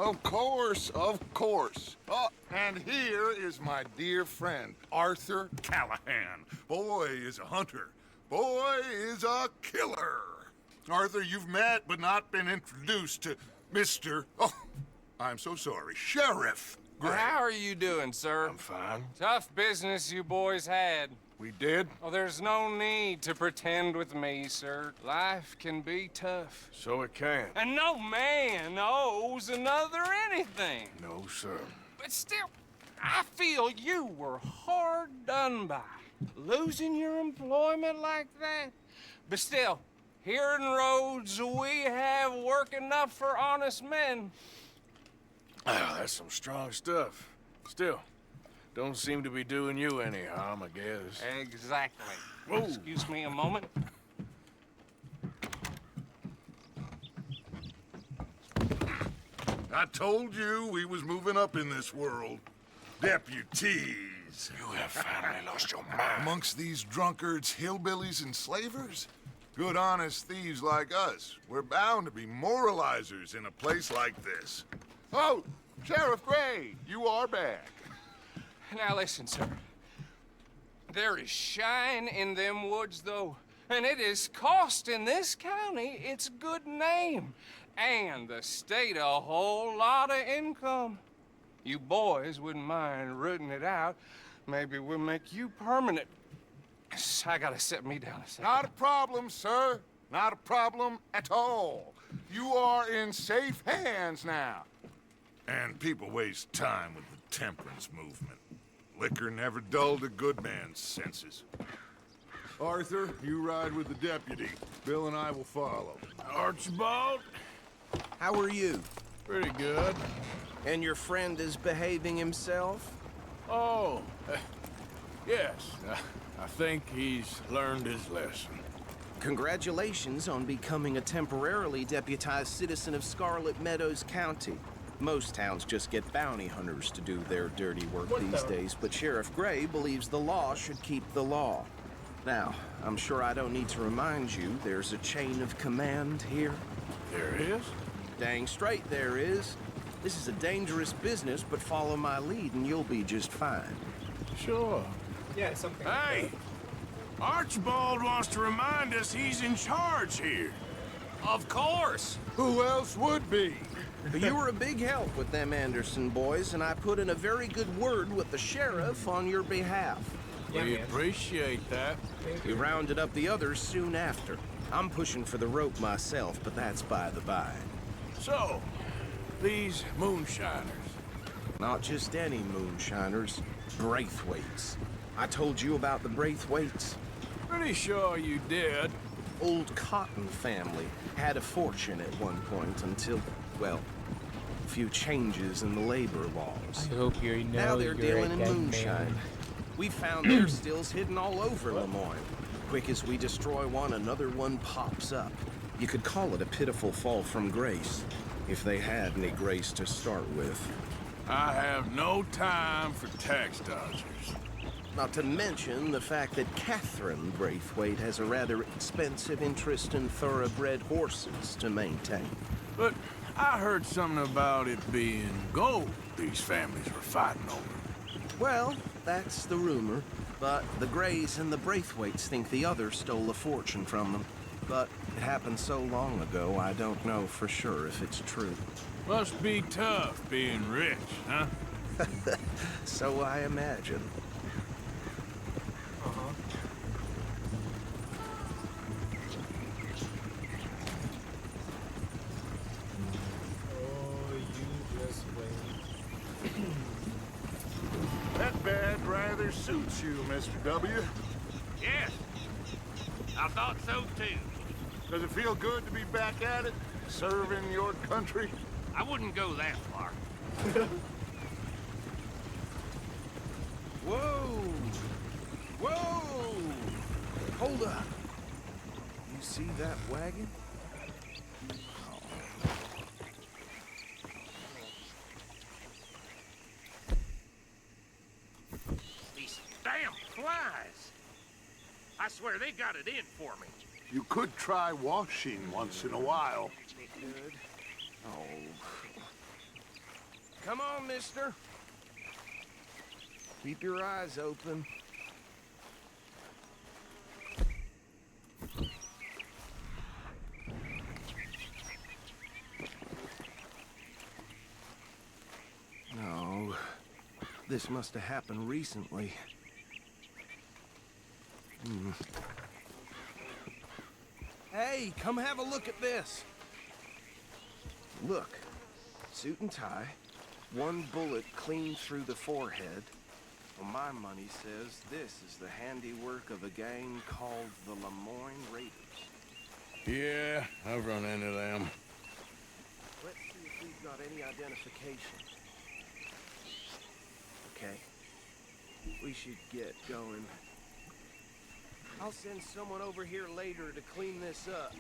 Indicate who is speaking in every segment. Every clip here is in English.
Speaker 1: Of course, of course. Oh, and here is my dear friend, Arthur Callahan. Boy is a hunter. Boy is a killer. Arthur, you've met but not been introduced to Mr. Oh, I'm so sorry, Sheriff Gray.
Speaker 2: How are you doing, sir?
Speaker 1: I'm fine.
Speaker 2: Tough business you boys had.
Speaker 1: We did?
Speaker 2: Oh, there's no need to pretend with me, sir. Life can be tough.
Speaker 1: So it can.
Speaker 2: And no man owes another anything.
Speaker 1: No, sir.
Speaker 2: But still, I feel you were hard done by. Losing your employment like that. But still, here in Rhodes, we have work enough for honest men.
Speaker 3: Oh, that's some strong stuff. Still, don't seem to be doing you any harm, I guess.
Speaker 2: Exactly.
Speaker 3: Whoa.
Speaker 2: Excuse me a moment.
Speaker 1: I told you we was moving up in this world. Deputies.
Speaker 3: You have finally lost your mind.
Speaker 1: Amongst these drunkards, hillbillies, and slavers? Good honest thieves like us. We're bound to be moralizers in a place like this. Oh, Sheriff Gray, you are back.
Speaker 2: Now listen, sir. There is shine in them woods, though, and it is costing this county its good name, and the state a whole lot of income. You boys wouldn't mind rooting it out. Maybe we'll make you permanent. I gotta set me down a second.
Speaker 1: Not a problem, sir. Not a problem at all. You are in safe hands now. And people waste time with the temperance movement. Liquor never dulled a good man's senses. Arthur, you ride with the deputy. Bill and I will follow.
Speaker 3: Archibald?
Speaker 4: How are you?
Speaker 3: Pretty good.
Speaker 4: And your friend is behaving himself?
Speaker 3: Oh, yes. I think he's learned his lesson.
Speaker 4: Congratulations on becoming a temporarily deputized citizen of Scarlet Meadows County. Most towns just get bounty hunters to do their dirty work these days, but Sheriff Gray believes the law should keep the law. Now, I'm sure I don't need to remind you there's a chain of command here.
Speaker 3: There is?
Speaker 4: Dang straight there is. This is a dangerous business, but follow my lead and you'll be just fine.
Speaker 3: Sure.
Speaker 5: Yeah, something.
Speaker 3: Hey! Archibald wants to remind us he's in charge here.
Speaker 2: Of course.
Speaker 1: Who else would be?
Speaker 4: But you were a big help with them Anderson boys, and I put in a very good word with the sheriff on your behalf.
Speaker 5: Yeah,
Speaker 3: We
Speaker 5: man.
Speaker 3: appreciate that.
Speaker 4: We rounded up the others soon after. I'm pushing for the rope myself, but that's by the by.
Speaker 3: So, these moonshiners.
Speaker 4: Not just any moonshiners, Braithwaites. I told you about the Braithwaites.
Speaker 3: Pretty sure you did.
Speaker 4: Old Cotton family had a fortune at one point until, well, a few changes in the labor laws.
Speaker 5: I hope you know
Speaker 4: Now they're
Speaker 5: you're
Speaker 4: dealing
Speaker 5: a
Speaker 4: in
Speaker 5: dead
Speaker 4: moonshine.
Speaker 5: man.
Speaker 4: We found their stills hidden all over Lemoyne. Quick as we destroy one, another one pops up. You could call it a pitiful fall from grace, if they had any grace to start with.
Speaker 3: I have no time for tax dodgers.
Speaker 4: Not to mention the fact that Catherine Braithwaite has a rather expensive interest in thoroughbred horses to maintain.
Speaker 3: But I heard something about it being gold these families were fighting over.
Speaker 4: Well, that's the rumor, but the Grays and the Braithwaites think the others stole a fortune from them. But it happened so long ago, I don't know for sure if it's true.
Speaker 3: Must be tough being rich, huh?
Speaker 4: So I imagine.
Speaker 5: Oh, you just wait.
Speaker 1: That bed rather suits you, Mr. W.
Speaker 6: Yes, I thought so too.
Speaker 1: Does it feel good to be back at it, serving your country?
Speaker 6: I wouldn't go that far.
Speaker 4: Whoa! Whoa! Hold up. You see that wagon?
Speaker 6: These damn flies. I swear they got it in for me.
Speaker 1: You could try washing once in a while.
Speaker 4: Oh. Come on, mister. Keep your eyes open. No. This must have happened recently. Hey, come have a look at this. Look. Suit and tie. One bullet clean through the forehead. Well, my money says this is the handiwork of a gang called the Lemoyne Raiders.
Speaker 3: Yeah, I've run into them.
Speaker 4: Let's see if we've got any identification. Okay. We should get going. I'll send someone over here later to clean this up.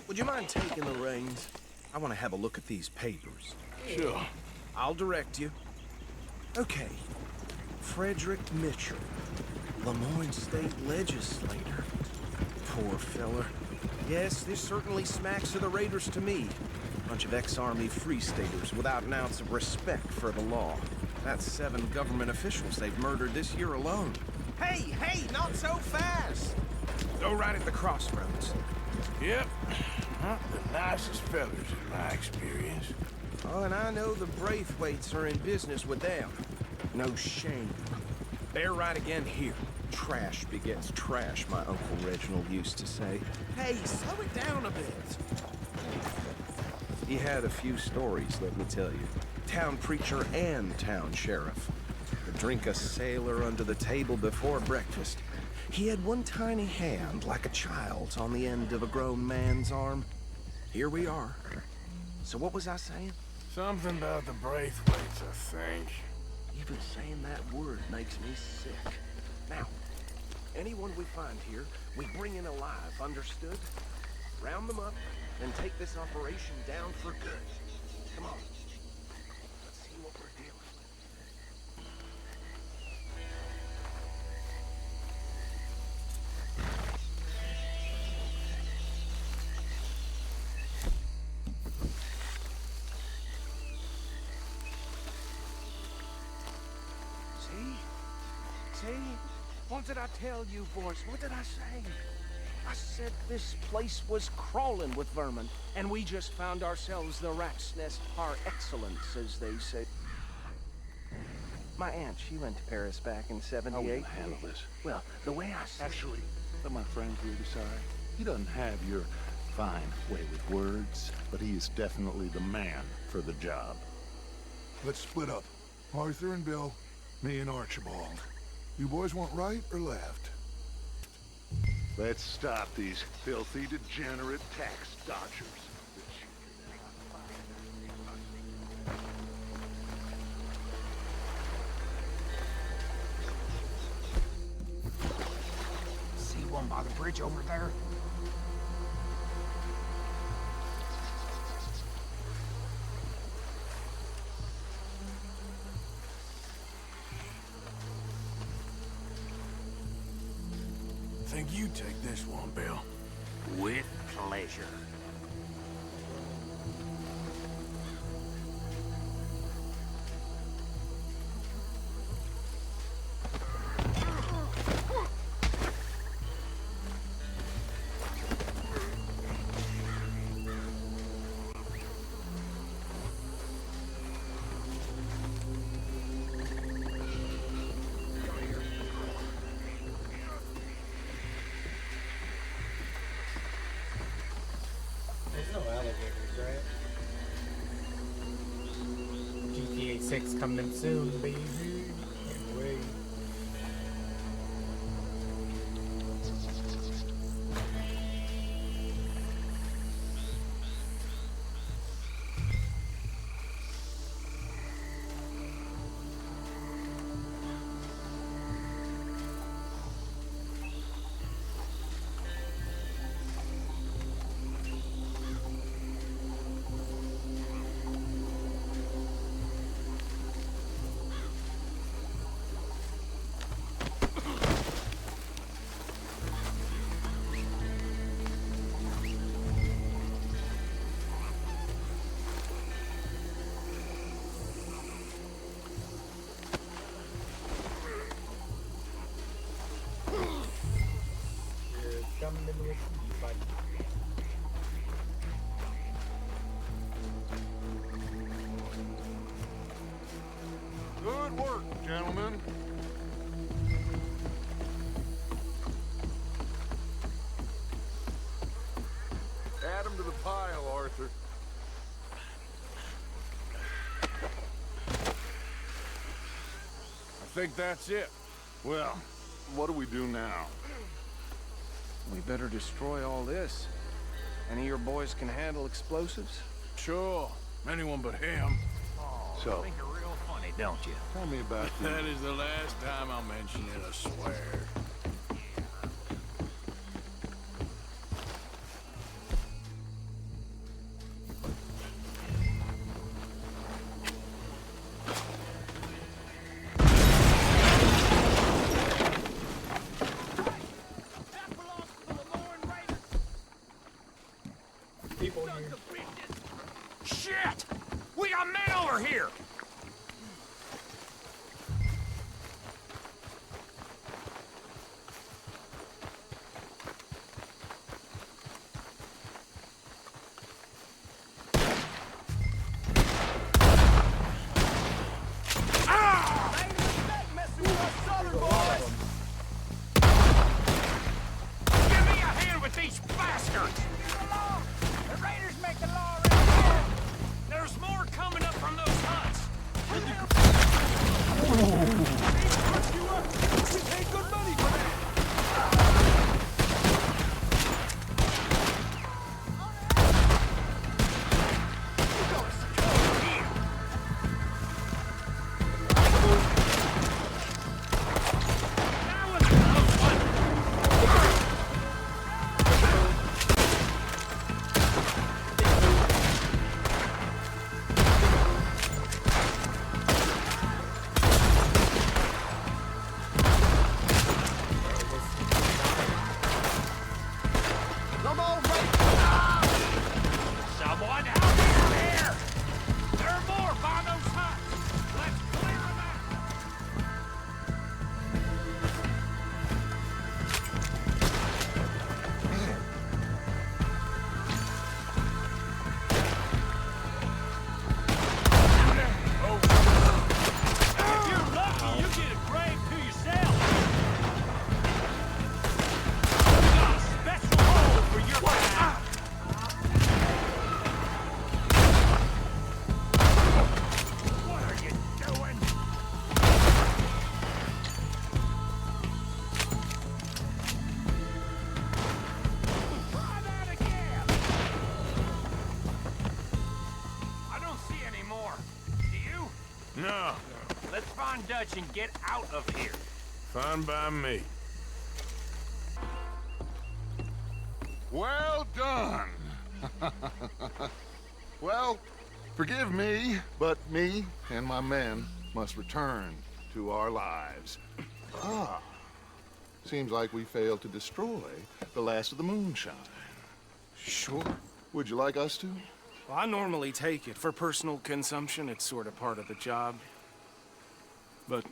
Speaker 4: Would you mind taking the reins? I want to have a look at these papers.
Speaker 3: Sure.
Speaker 4: I'll direct you. Okay. Frederick Mitchell, Lemoyne State Legislator. Poor feller. Yes, this certainly smacks of the Raiders to me. Bunch of ex-Army Free Staters without an ounce of respect for the law. That's 7 government officials they've murdered this year alone. Hey, not so fast! Go right at the crossroads.
Speaker 3: Yep. Not the nicest fellas in my experience.
Speaker 4: Oh, and I know the Braithwaites are in business with them. No shame. They're right again here. Trash begets trash, my Uncle Reginald used to say. Hey, slow it down a bit. He had a few stories, let me tell you. Town preacher and town sheriff. Could drink a sailor under the table before breakfast. He had one tiny hand, like a child's, on the end of a grown man's arm. Here we are. So what was I saying?
Speaker 3: Something about the Braithwaites, I think.
Speaker 4: Even saying that word makes me sick. Now, anyone we find here, we bring in alive, understood? Round them up, and take this operation down for good. Come on. Let's see what we're dealing with. See? What did I tell you, boys? What did I say? I said this place was crawling with vermin, and we just found ourselves the rat's nest par excellence, as they say. My aunt, she went to Paris back in '78.
Speaker 7: I will handle this.
Speaker 4: Well, the way I said...
Speaker 7: Actually, let my friend here decide. He doesn't have your fine way with words, but he is definitely the man for the job.
Speaker 8: Let's split up. Arthur and Bill, me and Archibald. You boys want right or left?
Speaker 7: Let's stop these filthy, degenerate tax dodgers.
Speaker 5: See one by the bridge over there?
Speaker 3: Think you take this one, Bill.
Speaker 6: With pleasure.
Speaker 5: There's no alligators, right? GTA 6 coming soon, baby. Can't wait.
Speaker 1: gentlemen. Add 'em to the pile, Arthur.
Speaker 3: I think that's it.
Speaker 1: Well, what do we do now?
Speaker 4: We better destroy all this. Any of your boys can handle explosives?
Speaker 3: Sure. Anyone but him.
Speaker 7: So,
Speaker 6: Think you're real funny, don't you?
Speaker 7: tell me about the...
Speaker 3: That is the last time I'll mention it, I swear.
Speaker 5: People here.
Speaker 6: Shit! We got men over here! Give me a hand with these bastards! The raiders make the law around here! There's more coming up from those huts! We paid good money for that! Now with a close one! Someone help me out here! There are more by those huts! Let's clear them out! If you're lucky, you get a grave to yourself! We got a special hole for your kind! What are you doing? Try that again! I don't see any more. Do you?
Speaker 3: No,
Speaker 6: Let's find Dutch and get out of here.
Speaker 3: fine by me.
Speaker 1: Well done. Well, forgive me, but me and my men must return to our lives. Ah, seems like we failed to destroy the last of the moonshine.
Speaker 4: Sure.
Speaker 1: Would you like us to?
Speaker 4: Well, I normally take it. For personal consumption, it's sort of part of the job. But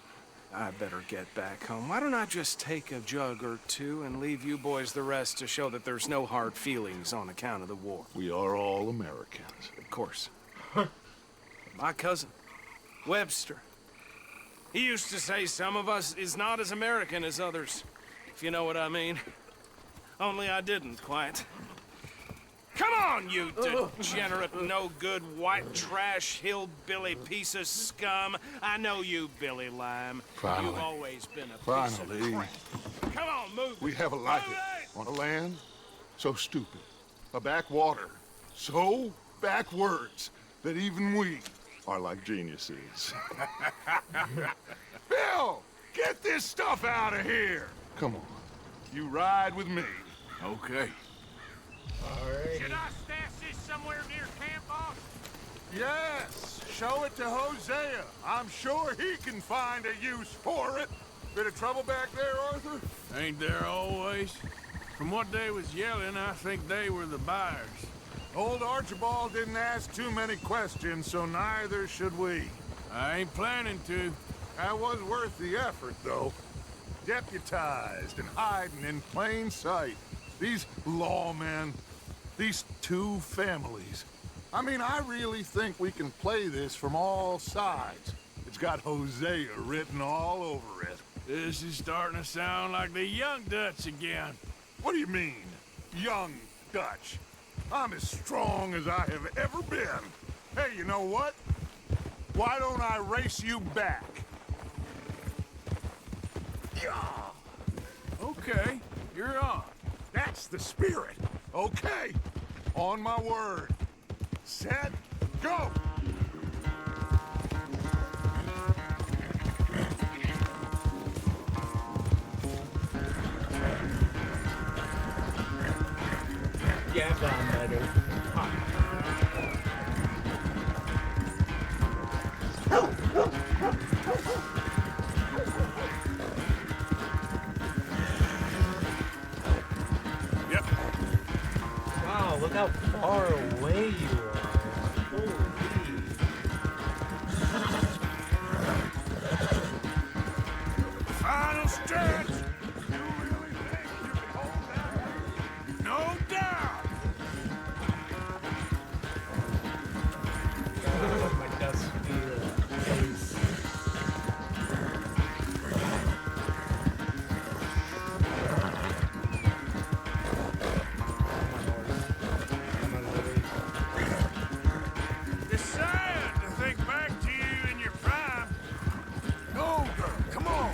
Speaker 4: I better get back home. Why don't I just take a jug or two and leave you boys the rest to show that there's no hard feelings on account of the war?
Speaker 1: We are all Americans.
Speaker 4: Of course. My cousin, Webster, he used to say some of us is not as American as others, if you know what I mean. Only I didn't quite. Come on, you degenerate, no-good, white trash, hillbilly piece of scum. I know you, Billy Lime.
Speaker 1: Finally.
Speaker 4: You've always been a piece
Speaker 1: Finally.
Speaker 4: of crap. Come on, move.
Speaker 1: We have a life
Speaker 4: Move it!
Speaker 1: on a land so stupid, a backwater so backwards that even we are like geniuses. Bill, get this stuff out of here. Come on, you ride with me.
Speaker 3: Okay.
Speaker 5: Alright.
Speaker 6: Should I stash this somewhere near camp, boss?
Speaker 1: Yes, show it to Hosea. I'm sure he can find a use for it. Bit of trouble back there, Arthur?
Speaker 3: Ain't there always? From what they was yelling, I think they were the buyers.
Speaker 1: Old Archibald didn't ask too many questions, so neither should we.
Speaker 3: I ain't planning to.
Speaker 1: That was worth the effort, though. Deputized and hiding in plain sight. These lawmen, these two families. I mean, I really think we can play this from all sides. It's got Hosea written all over it.
Speaker 3: This is starting to sound like the young Dutch again.
Speaker 1: What do you mean, young Dutch? I'm as strong as I have ever been. Hey, you know what? Why don't I race you back? Yeah.
Speaker 3: Okay, you're on.
Speaker 1: That's the spirit. Okay. On my word. Set, go!
Speaker 5: Yeah, I've gotten better.
Speaker 3: Yep.
Speaker 5: Wow, look how far away you are. Holy.
Speaker 3: Final stretch! You really think you can hold that? No doubt!
Speaker 5: My dust face.
Speaker 3: It's sad to think back to you in your prime. Go, girl, come on!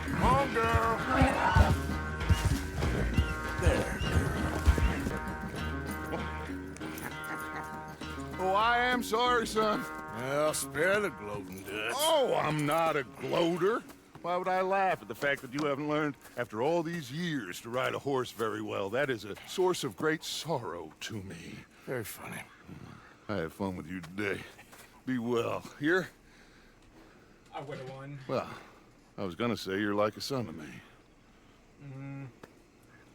Speaker 3: Come on, girl! There.
Speaker 1: Oh, I am sorry, son.
Speaker 3: Well, spare the gloating, Dutch.
Speaker 1: Oh, I'm not a gloater. Why would I laugh at the fact that you haven't learned, after all these years, to ride a horse very well? That is a source of great sorrow to me.
Speaker 3: Very funny.
Speaker 1: I had fun with you today. Be well. Here?
Speaker 5: I would have won.
Speaker 1: Well, I was gonna say you're like a son to me.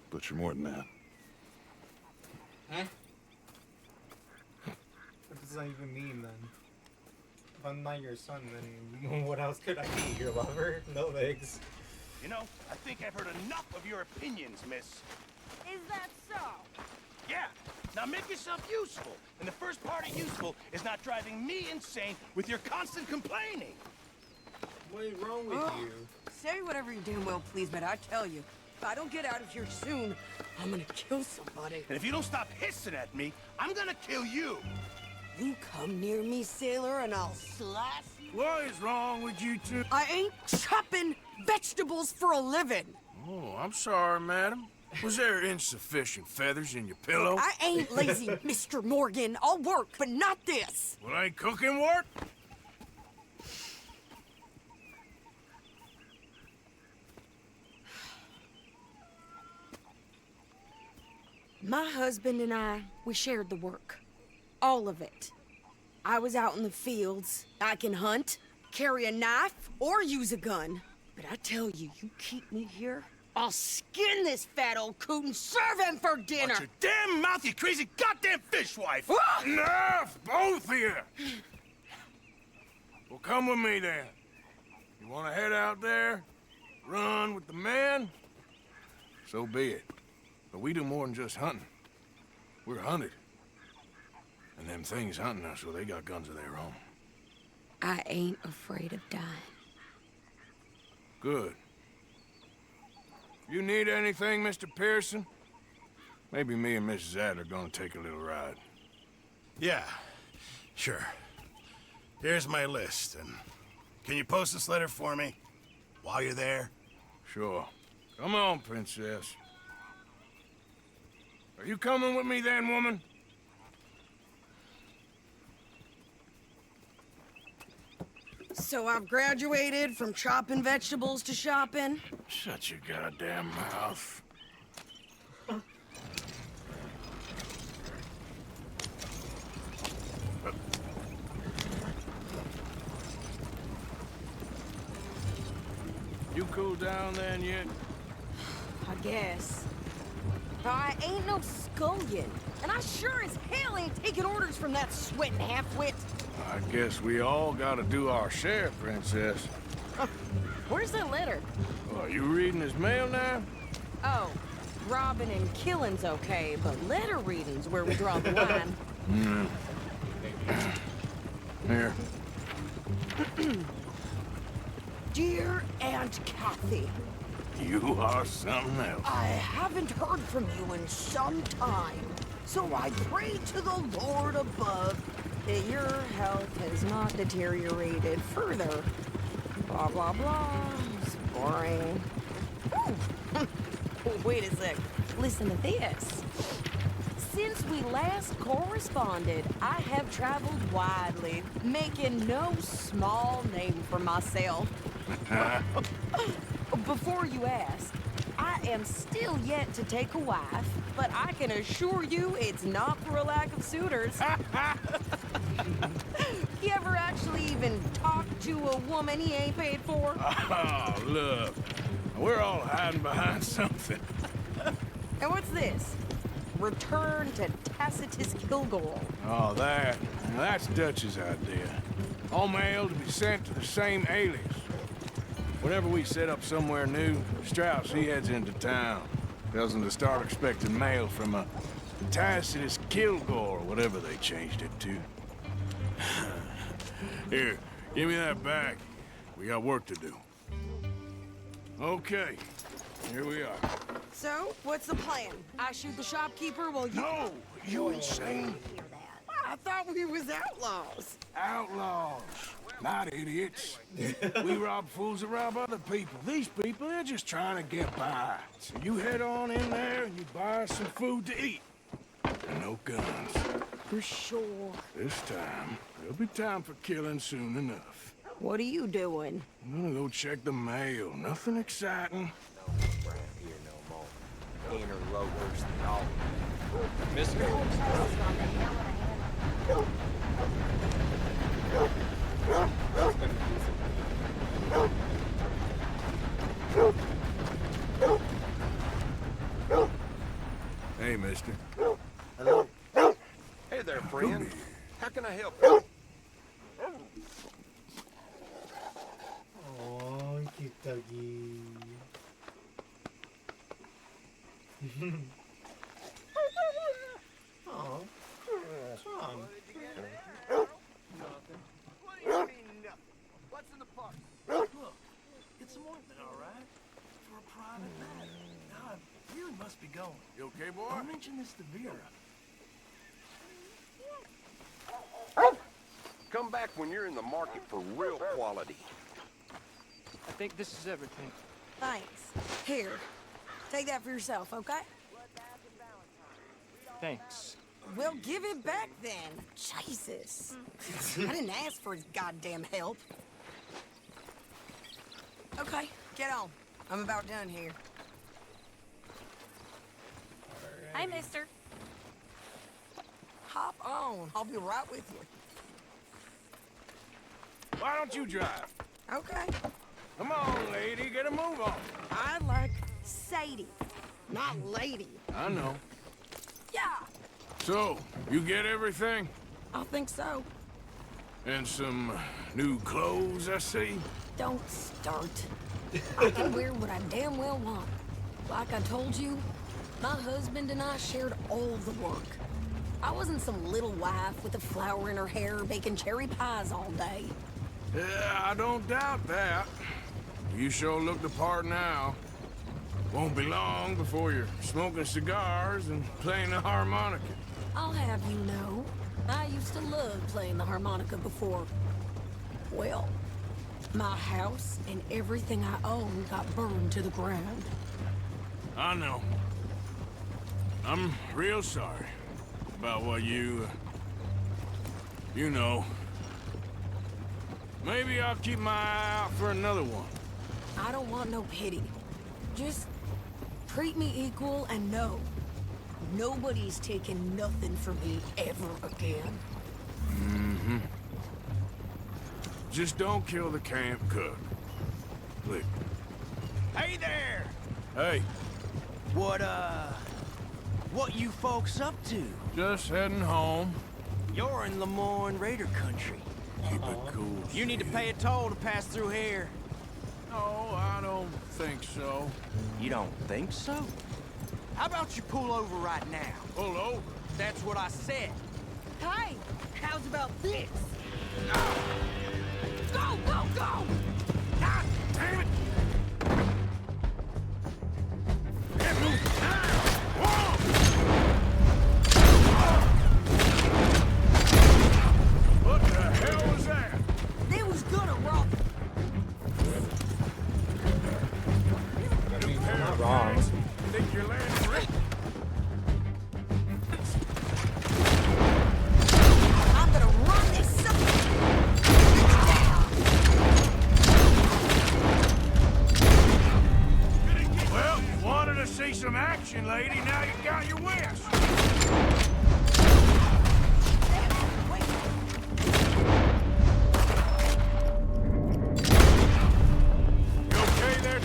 Speaker 1: But you're more than that.
Speaker 5: Huh? What does that even mean then? If I'm not your son, then what else could I be? Your lover? No legs.
Speaker 6: You know, I think I've heard enough of your opinions, miss.
Speaker 9: Is that so?
Speaker 6: Yeah. Now make yourself useful. And the first part of useful is not driving me insane with your constant complaining.
Speaker 5: What is wrong with you?
Speaker 9: Say whatever you damn well please, but I tell you, if I don't get out of here soon, I'm gonna kill somebody.
Speaker 6: And if you don't stop hissing at me, I'm gonna kill you.
Speaker 9: You come near me, sailor, and I'll slice you.
Speaker 3: What is wrong with you two?
Speaker 9: I ain't chopping vegetables for a living.
Speaker 3: Oh, I'm sorry, madam. Was there insufficient feathers in your pillow?
Speaker 9: I ain't lazy, Mr. Morgan. I'll work, but not this.
Speaker 3: Well, ain't cooking work?
Speaker 9: My husband and I, we shared the work. All of it. I was out in the fields. I can hunt, carry a knife, or use a gun. But I tell you, you keep me here, I'll skin this fat old coot and serve him for dinner.
Speaker 6: Watch your damn mouth, you crazy goddamn fishwife!
Speaker 3: Enough, both of you! Well, come with me then. You want to head out there, run with the men? So be it. But we do more than just hunting. We're hunted. And them things hunting us, so they got guns of their own.
Speaker 9: I ain't afraid of dying.
Speaker 3: Good. You need anything, Mr. Pearson? Maybe me and Mrs. Adler gonna take a little ride.
Speaker 6: Yeah, sure. Here's my list, and can you post this letter for me while you're there?
Speaker 3: Sure. Come on, Princess. Are you coming with me then, woman?
Speaker 9: So I've graduated from chopping vegetables to shopping.
Speaker 3: Shut your goddamn mouth. You cool down then yet?
Speaker 9: I guess. But I ain't no scullion. And I sure as hell ain't taking orders from that sweating half-wit.
Speaker 3: I guess we all gotta do our share, Princess.
Speaker 9: Where's the letter?
Speaker 3: Are you reading his mail now?
Speaker 9: Oh, robbing and killing's okay, but letter reading's where we draw the line.
Speaker 3: Here.
Speaker 9: Dear Aunt Kathy,
Speaker 3: You are something else.
Speaker 9: I haven't heard from you in some time, so I pray to the Lord above that your health has not deteriorated further. Blah, blah, blah. It's boring. Ooh. Wait a sec. Listen to this. Since we last corresponded, I have traveled widely, making no small name for myself. Before you ask, I am still yet to take a wife, but I can assure you it's not for a lack of suitors. You ever actually even talk to a woman he ain't paid for?
Speaker 3: Oh, look. We're all hiding behind something.
Speaker 9: And what's this? Return to Tacitus Kilgore.
Speaker 3: Oh, that's Dutch's idea. All mail to be sent to the same alias. Whenever we set up somewhere new, Strauss, he heads into town. Tells them to start expecting mail from a Tacitus Kilgore, or whatever they changed it to. Here, give me that back. We got work to do. Okay, here we are.
Speaker 9: So, what's the plan? I shoot the shopkeeper while you...
Speaker 3: No, you insane?
Speaker 9: I thought we was outlaws.
Speaker 3: Outlaws, not idiots. We rob fools that rob other people. These people, they're just trying to get by. So you head on in there and you buy us some food to eat. And no guns.
Speaker 9: For sure.
Speaker 3: This time, there'll be time for killing soon enough.
Speaker 9: What are you doing?
Speaker 3: I'm gonna go check the mail. Nothing exciting.
Speaker 6: Interlopers and all.
Speaker 3: Hey, mister.
Speaker 6: Hello. Hey there, friend. How can I help you?
Speaker 5: Oh, Kitagi. Oh, Tom.
Speaker 6: What's in the park?
Speaker 10: Look, it's some ointment, all right? For a private matter. Now, I really must be going.
Speaker 3: You okay, boy?
Speaker 10: I'll mention this to Vera.
Speaker 6: Come back when you're in the market for real quality.
Speaker 2: I think this is everything.
Speaker 9: Thanks. Here. Take that for yourself, okay?
Speaker 2: Thanks.
Speaker 9: Well, give it back then. Jesus. I didn't ask for his goddamn help. Okay, get on. I'm about done here.
Speaker 11: Hi, mister.
Speaker 9: Hop on. I'll be right with you.
Speaker 3: Why don't you drive?
Speaker 9: Okay.
Speaker 3: Come on, lady, get a move on.
Speaker 9: I like Sadie, not lady.
Speaker 3: I know.
Speaker 9: Yeah,
Speaker 3: So, you get everything?
Speaker 9: I think so.
Speaker 3: And some new clothes, I see?
Speaker 9: Don't start. I can wear what I damn well want. Like I told you, my husband and I shared all the work. I wasn't some little wife with a flower in her hair baking cherry pies all day.
Speaker 3: Yeah, I don't doubt that. You sure look the part now. Won't be long before you're smoking cigars and playing the harmonica.
Speaker 9: I'll have you know, I used to love playing the harmonica before. Well, my house and everything I own got burned to the ground.
Speaker 3: I know. I'm real sorry about what you know. Maybe I'll keep my eye out for another one.
Speaker 9: I don't want no pity. Just treat me equal and know nobody's taking nothing from me ever again.
Speaker 3: Mm-hmm. Just don't kill the camp cook. Click.
Speaker 10: Hey there!
Speaker 3: Hey,
Speaker 10: What you folks up to?
Speaker 3: just heading home.
Speaker 10: You're in Lemoyne Raider country.
Speaker 3: Keep it cool.
Speaker 12: You need to pay a toll to pass through here.
Speaker 3: No, I don't think so.
Speaker 12: You don't think so? How about you pull over right now?
Speaker 3: Pull over?
Speaker 12: That's what I said.
Speaker 9: Hey, how's about this? Go, go, go!
Speaker 3: God damn it! Get moving now! Whoa! What the hell was that?
Speaker 9: They was gonna rob.
Speaker 5: I mean, you're not wrong.
Speaker 3: Think you're landing right?
Speaker 9: I'm gonna run this sucker.
Speaker 3: Well, you wanted to see some action, lady. Now you got your wish. You okay there?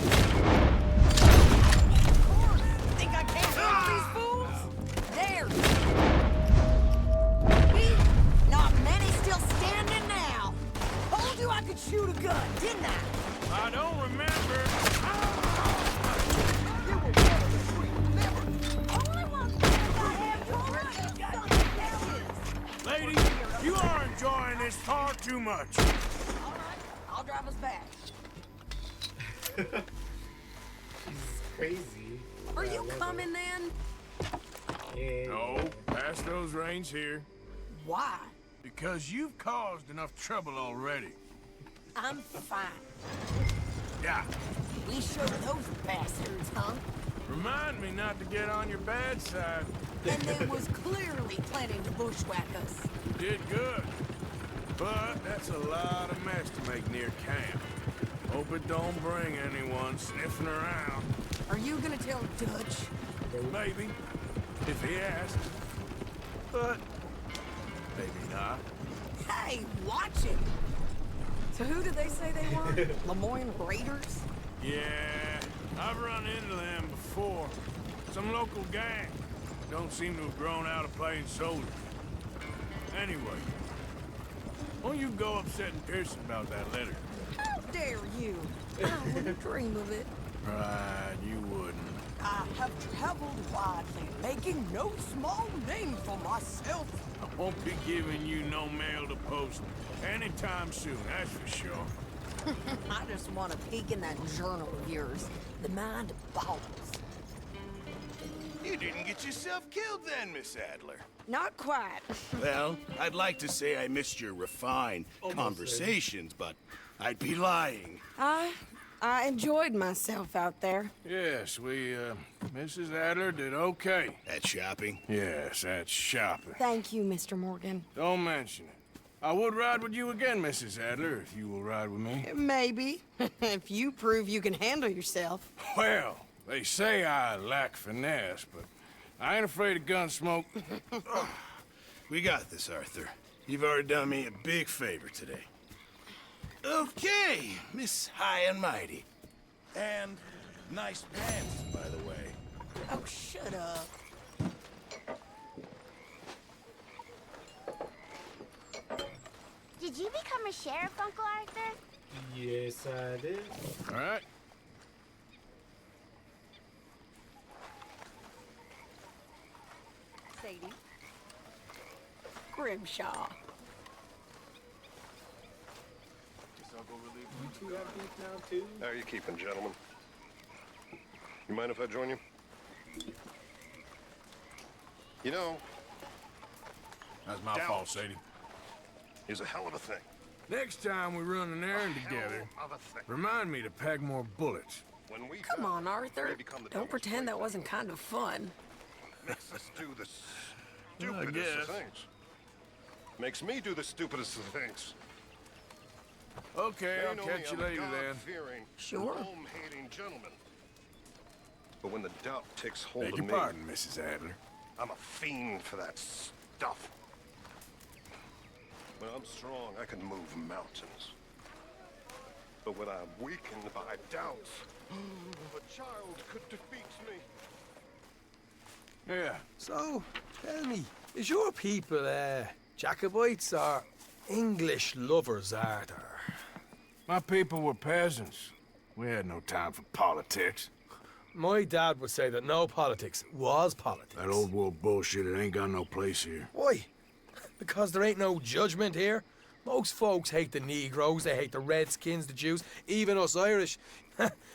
Speaker 9: Think I can't help these fools? There. Me? Not many still standing now. Told you I could shoot a gun, didn't I?
Speaker 3: I don't remember.
Speaker 9: Only one thing I have to worry about is.
Speaker 3: Lady, you are enjoying this far too much.
Speaker 9: All right, I'll drive us back.
Speaker 5: Crazy.
Speaker 9: Are
Speaker 5: Yeah, I
Speaker 9: you
Speaker 5: love
Speaker 9: coming then?
Speaker 5: it. Yeah.
Speaker 3: No, pass those reins here.
Speaker 9: Why?
Speaker 3: Because you've caused enough trouble already.
Speaker 9: I'm fine.
Speaker 3: Yeah.
Speaker 9: We showed those bastards, huh?
Speaker 3: Remind me not to get on your bad side.
Speaker 9: And they was clearly planning to bushwhack us.
Speaker 3: You did good. But that's a lot of mess to make near camp. Hope it don't bring anyone sniffing around.
Speaker 9: Are you gonna tell Dutch?
Speaker 3: Maybe, if he asks. But maybe not.
Speaker 9: Hey, watch it! So who did they say they were? Lemoyne Raiders?
Speaker 3: Yeah, I've run into them before. Some local gang. Don't seem to have grown out of playing soldiers. Anyway, won't you go upsetting Pearson about that letter?
Speaker 9: How dare you? I wouldn't dream of it.
Speaker 3: Right, you wouldn't.
Speaker 9: I have traveled widely, making no small name for myself.
Speaker 3: I won't be giving you no mail to post anytime soon, that's for sure.
Speaker 9: I just want to peek in that journal of yours. The mind boggles.
Speaker 13: You didn't get yourself killed then, Miss Adler.
Speaker 9: Not quite.
Speaker 13: Well, I'd like to say I missed your refined conversations, but I'd be lying.
Speaker 9: I enjoyed myself out there.
Speaker 3: Yes, Mrs. Adler did okay.
Speaker 13: At shopping?
Speaker 3: Yes, that's shopping.
Speaker 9: Thank you, Mr. Morgan.
Speaker 3: Don't mention it. I would ride with you again, Mrs. Adler, if you will ride with me.
Speaker 9: Maybe. If you prove you can handle yourself.
Speaker 3: Well, they say I lack finesse, but I ain't afraid of gun smoke.
Speaker 13: We got this, Arthur. You've already done me a big favor today. Okay, Miss High and Mighty. And nice pants, by the way.
Speaker 9: Oh, shut up.
Speaker 11: Did you become a sheriff, Uncle Arthur?
Speaker 5: Yes, I did.
Speaker 3: All right.
Speaker 9: Sadie. Grimshaw.
Speaker 5: You two have beef now, too?
Speaker 14: How are you keeping, gentlemen? You mind if I join you? You know...
Speaker 3: That's my fault, Sadie.
Speaker 14: Is a hell of a thing.
Speaker 3: Next time we run an errand together,
Speaker 14: Hell of a thing.
Speaker 3: remind me to pack more bullets.
Speaker 14: When we
Speaker 9: Come on, Arthur.
Speaker 14: we become the
Speaker 9: Don't pretend that wasn't kind of fun.
Speaker 14: makes us do the
Speaker 3: Well, I
Speaker 14: stupidest of
Speaker 3: guess.
Speaker 14: things. Makes me do the stupidest of things.
Speaker 3: Okay,
Speaker 14: They
Speaker 3: I'll
Speaker 14: know
Speaker 3: catch you
Speaker 14: me, I'm a
Speaker 3: later then.
Speaker 14: God-fearing,
Speaker 9: Sure.
Speaker 14: home-hating gentleman. But when the doubt takes hold
Speaker 3: Beg
Speaker 14: of
Speaker 3: your
Speaker 14: me,
Speaker 3: pardon, Mrs. Adler.
Speaker 14: I'm a fiend for that stuff. When I'm strong, I can move mountains. But when I'm weakened by doubts, a child could defeat me.
Speaker 3: Yeah.
Speaker 15: So, tell me, is your people, Jacobites or
Speaker 3: English lovers, Arthur.
Speaker 15: My people were peasants. We had no time for politics.
Speaker 3: My dad would say that no politics was politics.
Speaker 15: That old world bullshit, it ain't got no place here.
Speaker 3: Why? Because there ain't no judgment here. Most folks hate the Negroes, they hate the Redskins, the Jews, even us Irish.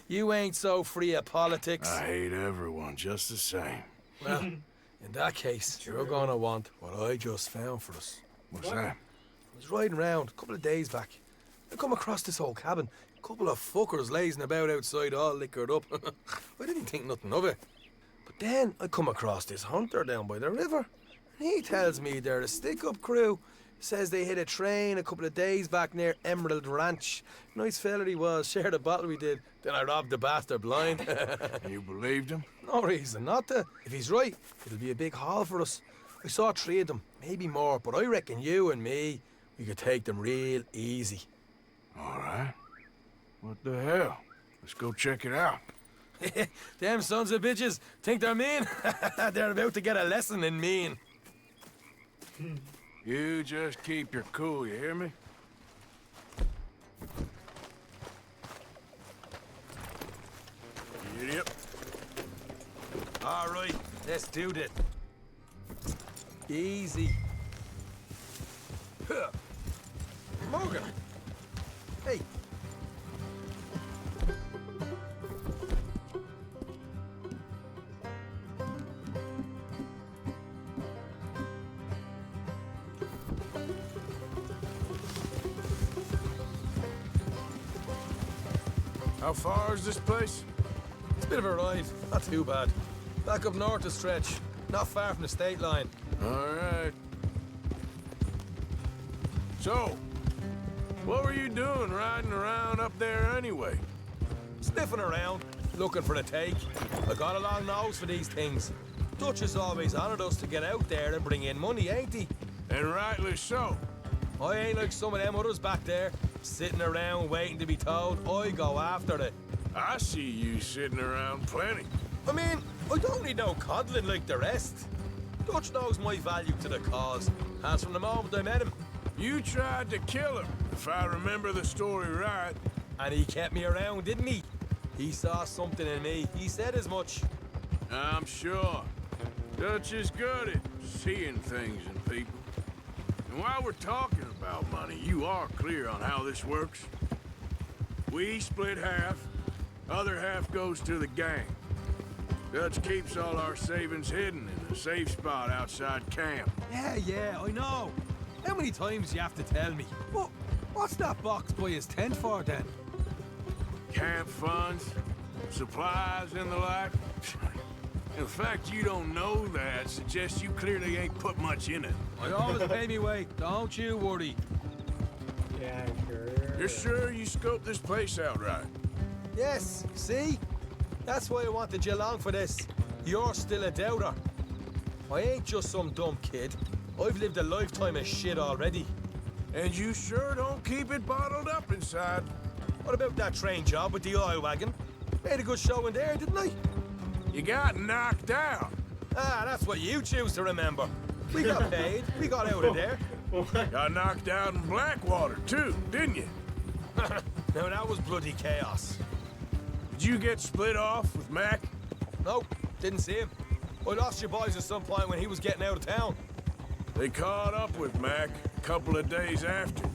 Speaker 3: You ain't so free of politics.
Speaker 15: I hate everyone just the same.
Speaker 3: Well, in that case, you're gonna want what I just found for us.
Speaker 15: What's that?
Speaker 3: I was riding around a couple of days back. I come across this old cabin. A couple of fuckers lazing about outside all liquored up. I didn't think nothing of it. But then I come across this hunter down by the river. And he tells me they're a stick-up crew. Says they hit a train a couple of days back near Emerald Ranch. Nice fella he was, shared a bottle we did. Then I robbed the bastard blind.
Speaker 15: You believed him?
Speaker 3: No reason not to. If he's right, it'll be a big haul for us. I saw 3 of them, maybe more, but I reckon you and me, we could take them real easy.
Speaker 15: All right. What the hell? Let's go check it out.
Speaker 3: Them sons of bitches think they're mean. They're about to get a lesson in mean.
Speaker 15: You just keep your cool, you hear me? Yep.
Speaker 3: All right, let's do this. Easy. Morgan. Hey.
Speaker 15: How far is this place?
Speaker 3: It's a bit of a ride, not too bad. Back up north a stretch, not far from the state line.
Speaker 15: All right. So, what were you doing riding around up there anyway?
Speaker 3: Sniffing around, looking for a take. I got a long nose for these things. Dutch has always honoured us to get out there and bring in money, ain't he?
Speaker 15: And rightly so.
Speaker 3: I ain't like some of them others back there, sitting around waiting to be told. I go after it.
Speaker 15: I see you sitting around plenty.
Speaker 3: I mean, I don't need no coddling like the rest. Dutch knows my value to the cause, as from the moment I met him.
Speaker 15: You tried to kill him, if I remember the story right.
Speaker 3: And he kept me around, didn't he? He saw something in me. He said as much.
Speaker 15: I'm sure. Dutch is good at seeing things in people. And while we're talking about money, you are clear on how this works? We split half, other half goes to the gang. Dutch keeps all our savings hidden in a safe spot outside camp.
Speaker 3: Yeah, I know. How many times do you have to tell me? What's that box by his tent for, then?
Speaker 15: Camp funds, supplies, and the like. The fact you don't know that suggests you clearly ain't put much in it.
Speaker 3: I always pay me way, don't you worry.
Speaker 5: Yeah, sure.
Speaker 15: You're sure you scoped this place out right?
Speaker 3: Yes, see? That's why I wanted you along for this. You're still a doubter. I ain't just some dumb kid. I've lived a lifetime of shit already.
Speaker 15: And you sure don't keep it bottled up inside.
Speaker 3: What about that train job with the oil wagon? Made a good show in there, didn't I?
Speaker 15: You got knocked out.
Speaker 3: Ah, that's what you choose to remember. We got paid. We got out of there.
Speaker 15: Got knocked out in Blackwater, too, didn't you?
Speaker 3: Now, that was bloody chaos.
Speaker 15: Did you get split off with Mac?
Speaker 3: Nope, didn't see him. I lost your boys at some point when he was getting out of town.
Speaker 15: They caught up with Mac a couple of days after.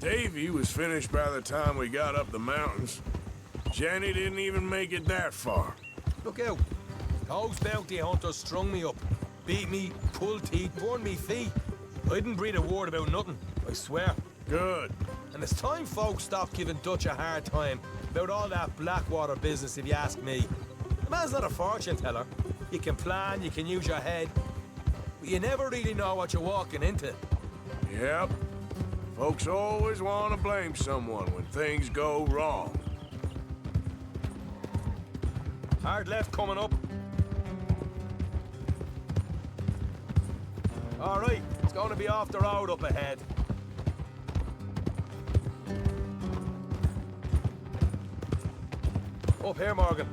Speaker 15: Davy was finished by the time we got up the mountains. Jenny didn't even make it that far.
Speaker 3: Look out. Those bounty hunters strung me up. Beat me, pulled teeth, burned me feet. I didn't breathe a word about nothing, I swear.
Speaker 15: Good.
Speaker 3: And it's time folks stop giving Dutch a hard time about all that Blackwater business, if you ask me. The man's not a fortune teller. You can plan, you can use your head, but you never really know what you're walking into.
Speaker 15: Yep. Folks always want to blame someone when things go wrong.
Speaker 3: Hard left coming up. All right, it's going to be off the road up ahead. Up here, Morgan.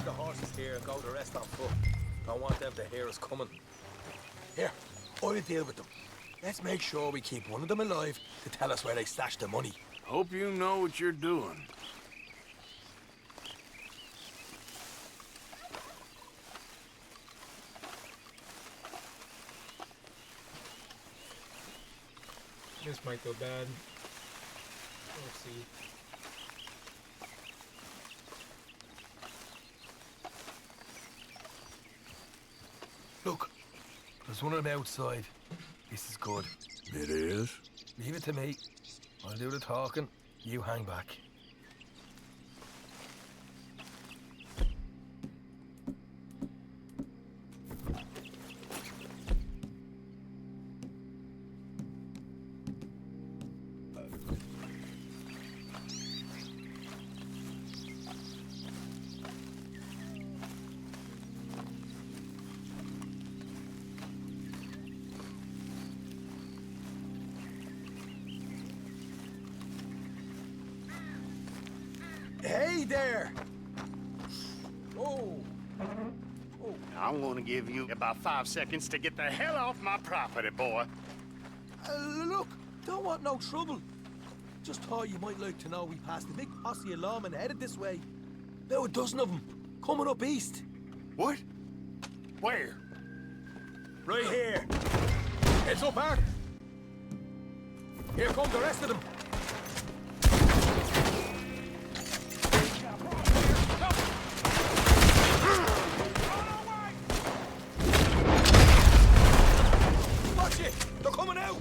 Speaker 10: the horses here and go the rest on foot. Don't want them to hear us coming. Here, I'll deal with them. Let's make sure we keep one of them alive to tell us where they stashed the money.
Speaker 15: Hope you know what you're doing.
Speaker 5: This might go bad. We'll see.
Speaker 10: Look, there's one of them outside. This is good.
Speaker 15: It is?
Speaker 10: Leave it to me. I'll do the talking. You hang back. Hey there! Oh.
Speaker 7: I'm gonna give you about 5 seconds to get the hell off my property, boy.
Speaker 10: Look, don't want no trouble. Just thought you might like to know we passed a big posse of lawmen headed this way. About a dozen of them, coming up east.
Speaker 7: What? Where?
Speaker 10: Right here. Heads up, Art. Here come the rest of them. Watch it! They're coming out!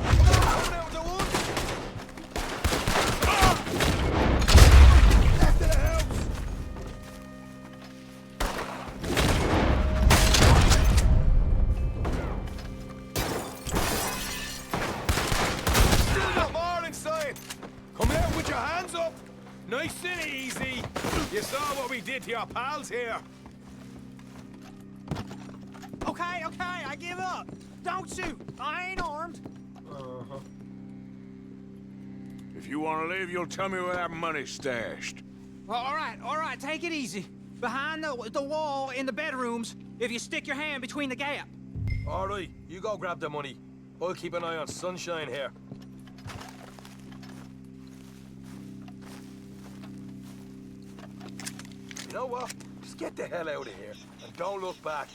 Speaker 10: Coming out the woods! Left of the house! Still got more inside! Come out with your hands up! Nice and easy! You saw what we did to your pals here!
Speaker 12: Okay, I give up. Don't shoot. I ain't armed.
Speaker 5: Uh-huh.
Speaker 15: If you want to leave, you'll tell me where that money's stashed.
Speaker 12: Well, all right, take it easy. Behind the wall in the bedrooms, if you stick your hand between the gap.
Speaker 10: All right, you go grab the money. I'll keep an eye on Sunshine here. You know what? Just get the hell out of here and don't look back.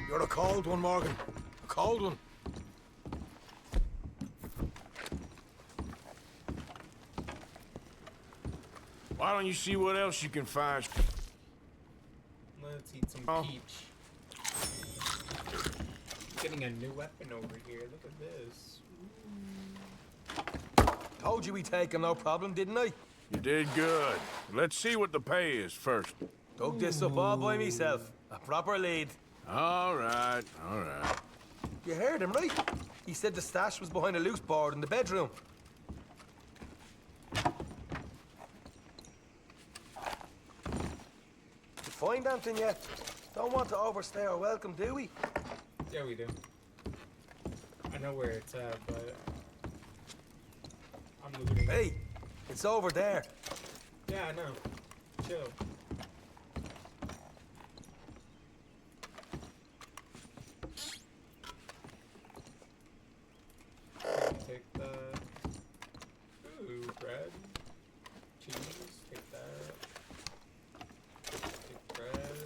Speaker 10: You're a cold one, Morgan. A cold one.
Speaker 15: Why don't you see what else you can find?
Speaker 5: Let's eat some peach. Getting a new weapon over here. Look at this.
Speaker 10: Told you we'd take him, no problem, didn't I?
Speaker 15: You did good. Let's see what the pay is first.
Speaker 10: Dug this up all by myself. A proper lead.
Speaker 15: All right, all right.
Speaker 10: You heard him, right? He said the stash was behind a loose board in the bedroom. You find anything yet? Don't want to overstay our welcome, do we?
Speaker 5: Yeah, we do. I know where it's at, but I'm looting.
Speaker 10: Hey, it's over there.
Speaker 5: Yeah, I know. Chill. Take that. Ooh, bread. Cheese. Take that. Take bread.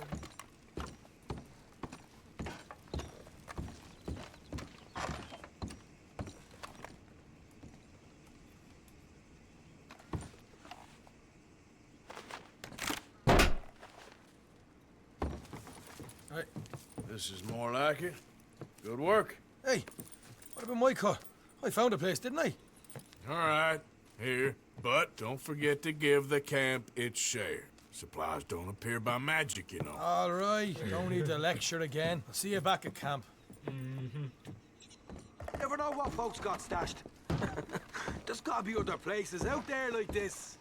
Speaker 15: Hey, this is more like it. Good work.
Speaker 10: Hey, what about my car? I found a place, didn't I?
Speaker 15: All right, here. But don't forget to give the camp its share. Supplies don't appear by magic, you know.
Speaker 10: All right, don't need to lecture again. I'll see you back at camp.
Speaker 12: Never know what folks got stashed.
Speaker 10: There's gotta be other places out there like this.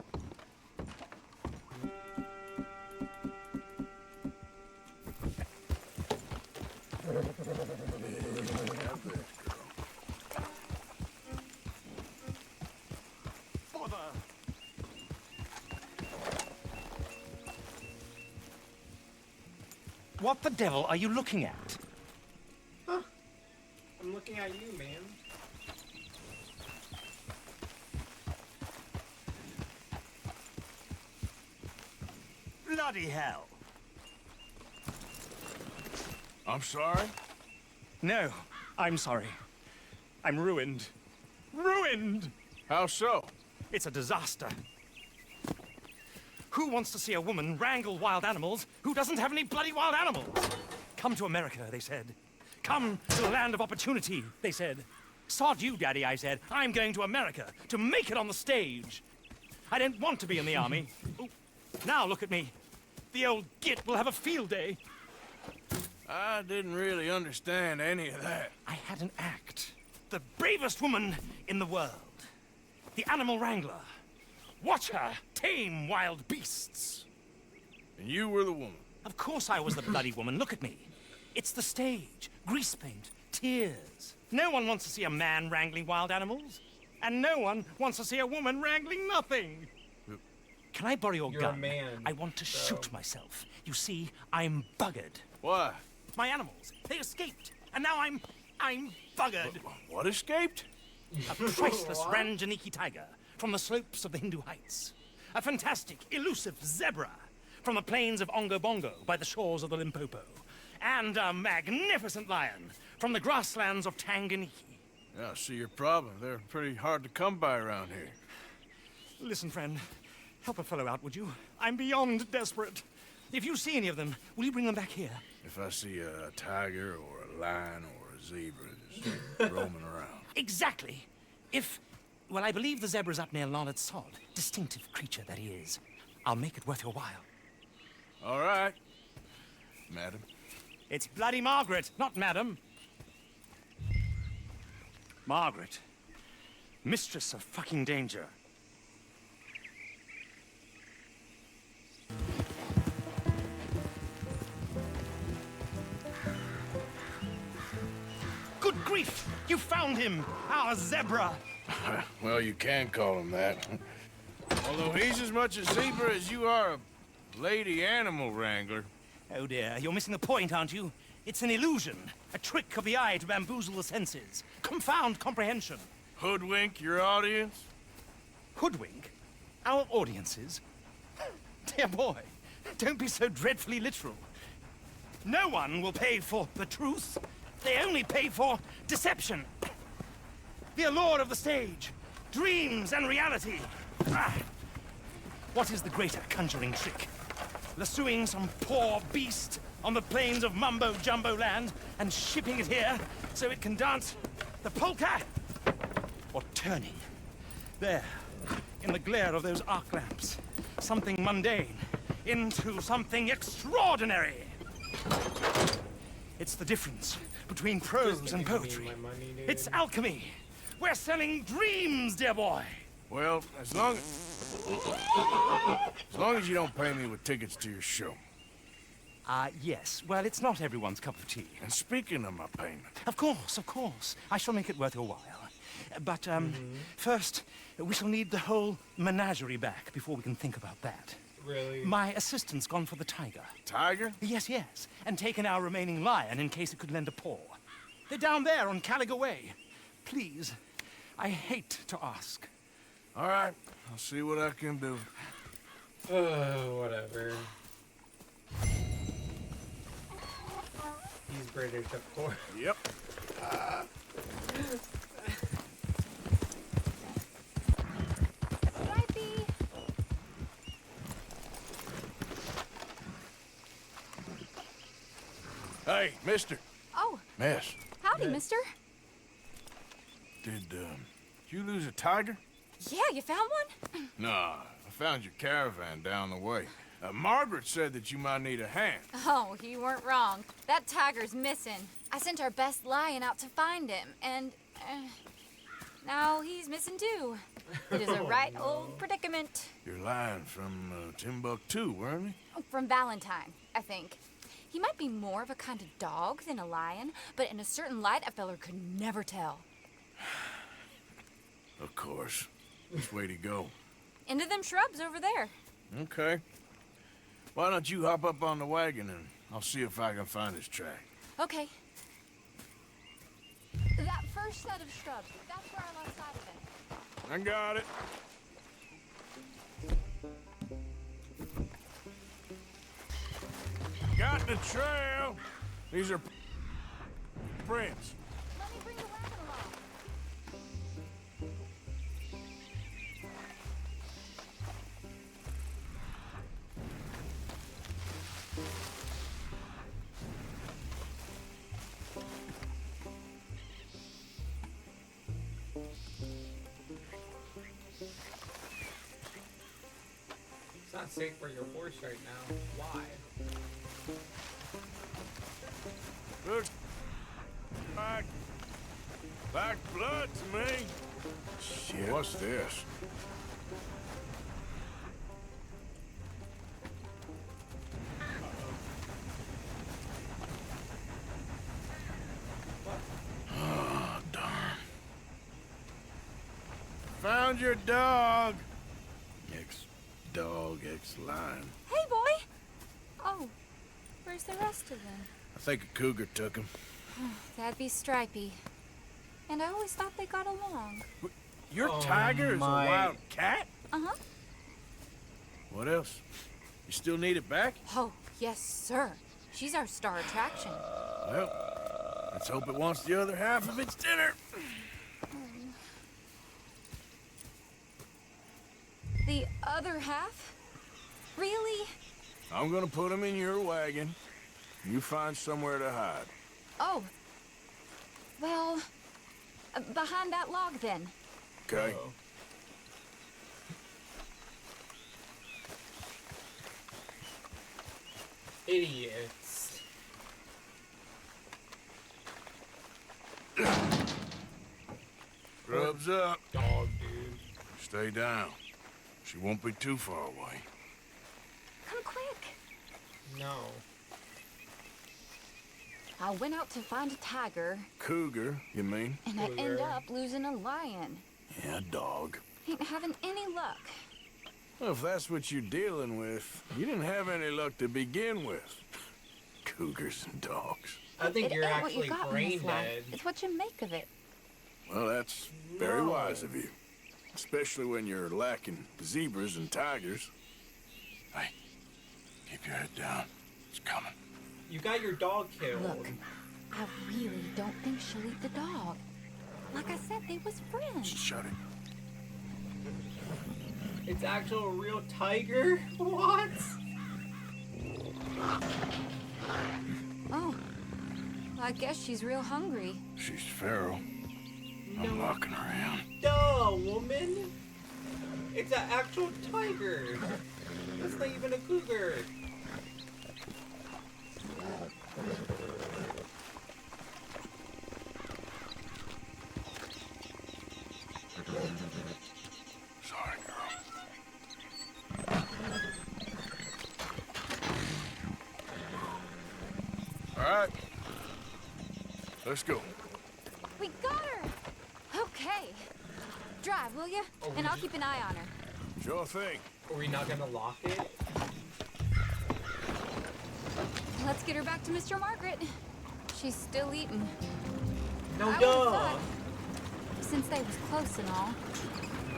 Speaker 6: What the devil are you looking at?
Speaker 5: Huh? I'm looking at you, man.
Speaker 6: Bloody hell.
Speaker 15: I'm sorry?
Speaker 6: No, I'm sorry. I'm ruined. Ruined!
Speaker 15: How so?
Speaker 6: It's a disaster. Who wants to see a woman wrangle wild animals who doesn't have any bloody wild animals? Come to America, they said. Come to the land of opportunity, they said. Sod you, Daddy, I said. I'm going to America to make it on the stage. I don't want to be in the army. Ooh, now look at me. The old git will have a field day.
Speaker 15: I didn't really understand any of that.
Speaker 6: I had an act. The bravest woman in the world. The animal wrangler. Watch her tame wild beasts.
Speaker 15: And you were the woman?
Speaker 6: Of course I was the bloody woman. Look at me. It's the stage. Grease paint. Tears. No one wants to see a man wrangling wild animals. And no one wants to see a woman wrangling nothing. Can I borrow your
Speaker 5: You're
Speaker 6: gun?
Speaker 5: a man,
Speaker 6: I want to shoot myself. You see, I'm buggered.
Speaker 15: Why?
Speaker 6: My animals. They escaped. And now I'm buggered.
Speaker 15: What escaped?
Speaker 6: A priceless Ranjaniki tiger from the slopes of the Hindu Heights. A fantastic, elusive zebra from the plains of Ongo Bongo by the shores of the Limpopo. And a magnificent lion from the grasslands of Tanganyika.
Speaker 15: Yeah, I see your problem. They're pretty hard to come by around here.
Speaker 6: Listen, friend. Help a fellow out, would you? I'm beyond desperate. If you see any of them, will you bring them back here?
Speaker 15: If I see a tiger or a lion or a zebra just roaming around.
Speaker 6: Exactly. Well, I believe the zebra's up near Larned Sod. Distinctive creature that he is. I'll make it worth your while.
Speaker 15: All right, madam.
Speaker 6: It's bloody Margaret, not madam. Margaret. Mistress of fucking danger. Good grief! You found him! Our zebra!
Speaker 15: Well, you can call him that. Although he's as much a zebra as you are a lady animal wrangler.
Speaker 6: Oh dear, you're missing the point, aren't you? It's an illusion. A trick of the eye to bamboozle the senses. Confound comprehension.
Speaker 15: Hoodwink your audience?
Speaker 6: Hoodwink? Our audiences? Dear boy, don't be so dreadfully literal. No one will pay for the truth. They only pay for deception. The allure of the stage. Dreams and reality. Ah. What is the greater conjuring trick? Lassoing some poor beast on the plains of Mumbo-Jumbo land and shipping it here so it can dance the polka? Or turning, there, in the glare of those arc lamps, something mundane into something extraordinary? It's the difference between prose and poetry. It's alchemy. We're selling dreams, dear boy.
Speaker 15: Well, as long as you don't pay me with tickets to your show.
Speaker 6: Yes. Well, it's not everyone's cup of tea.
Speaker 15: And speaking of my payment...
Speaker 6: Of course, of course. I shall make it worth your while. But, first, we shall need the whole menagerie back before we can think about that.
Speaker 5: Really?
Speaker 6: My assistant's gone for the tiger.
Speaker 15: Tiger?
Speaker 6: Yes, yes. And taken our remaining lion in case it could lend a paw. They're down there on Caliga Way. Please, I hate to ask.
Speaker 15: All right. I'll see what I can do.
Speaker 5: Whatever. He's British, of course.
Speaker 15: Yep.
Speaker 11: Stripey!
Speaker 15: Hey, mister.
Speaker 11: Oh,
Speaker 15: Miss.
Speaker 11: howdy, mister.
Speaker 15: Did you lose a tiger?
Speaker 11: Yeah, you found one?
Speaker 15: Nah, I found your caravan down the way. Margaret said that you might need a hand.
Speaker 16: Oh, you weren't wrong. That tiger's missing. I sent our best lion out to find him, and Now he's missing too. It is a right old predicament.
Speaker 3: You're lying from Timbuktu, weren't you?
Speaker 16: From Valentine, I think. He might be more of a kind of dog than a lion, but in a certain light, a feller could never tell.
Speaker 3: Of course. Which way to go?
Speaker 16: Into them shrubs over there.
Speaker 3: Okay. Why don't you hop up on the wagon and I'll see if I can find his track.
Speaker 16: Okay. That first set of shrubs, that's where I'm on side of it.
Speaker 3: I got it. Got the trail. These are prints.
Speaker 16: Let me bring the wagon along.
Speaker 5: It's not safe for your horse right now. Why?
Speaker 3: Looks like blood to me. Shit. What's this? Oh, darn. Found your dog. Ex-dog, ex-lion.
Speaker 16: Hey, boy! Oh, where's the rest of them?
Speaker 3: I think a cougar took him.
Speaker 16: That'd be Stripey. And I always thought they got along.
Speaker 3: Your tiger is a wild cat?
Speaker 16: Uh-huh.
Speaker 3: What else? You still need it back?
Speaker 16: Oh, yes, sir. She's our star attraction.
Speaker 3: Well, let's hope it wants the other half of its dinner.
Speaker 16: The other half? Really?
Speaker 3: I'm gonna put him in your wagon. You find somewhere to hide.
Speaker 16: Oh. Well, behind that log, then.
Speaker 3: Okay.
Speaker 5: Idiots.
Speaker 3: Rubs up.
Speaker 5: Dog, dude.
Speaker 3: Stay down. She won't be too far away.
Speaker 16: Come quick.
Speaker 5: No.
Speaker 16: I went out to find a tiger,
Speaker 3: Cougar, you mean?
Speaker 16: and I end up losing a lion.
Speaker 3: Yeah, dog.
Speaker 16: Ain't having any luck.
Speaker 3: Well, if that's what you're dealing with, you didn't have any luck to begin with. Cougars and dogs.
Speaker 5: I think
Speaker 16: It
Speaker 5: you're
Speaker 16: ain't what you
Speaker 5: actually
Speaker 16: got in
Speaker 5: brain
Speaker 16: this life.
Speaker 5: dead.
Speaker 16: It's what you make of it.
Speaker 3: Well, that's very
Speaker 5: No.
Speaker 3: wise of you. Especially when you're lacking zebras and tigers. Hey, keep your head down. It's coming.
Speaker 5: You got your dog killed.
Speaker 16: Look, I really don't think she'll eat the dog. Like I said, they was friends.
Speaker 3: Shut it.
Speaker 5: It's actual real tiger? What?
Speaker 16: Oh, well, I guess she's real hungry.
Speaker 3: She's feral. I'm locking her in.
Speaker 5: Duh, woman. It's an actual tiger. That's not even a cougar.
Speaker 3: Sorry, girl. All right. Let's go.
Speaker 16: We got her! Okay. Drive, will you? And I'll keep an eye on her.
Speaker 3: Sure thing.
Speaker 5: Are we not gonna lock it?
Speaker 16: Let's get her back to Mr. Margaret. She's still eating.
Speaker 5: No,
Speaker 16: I would've
Speaker 5: duh.
Speaker 16: thought, since they was close and all.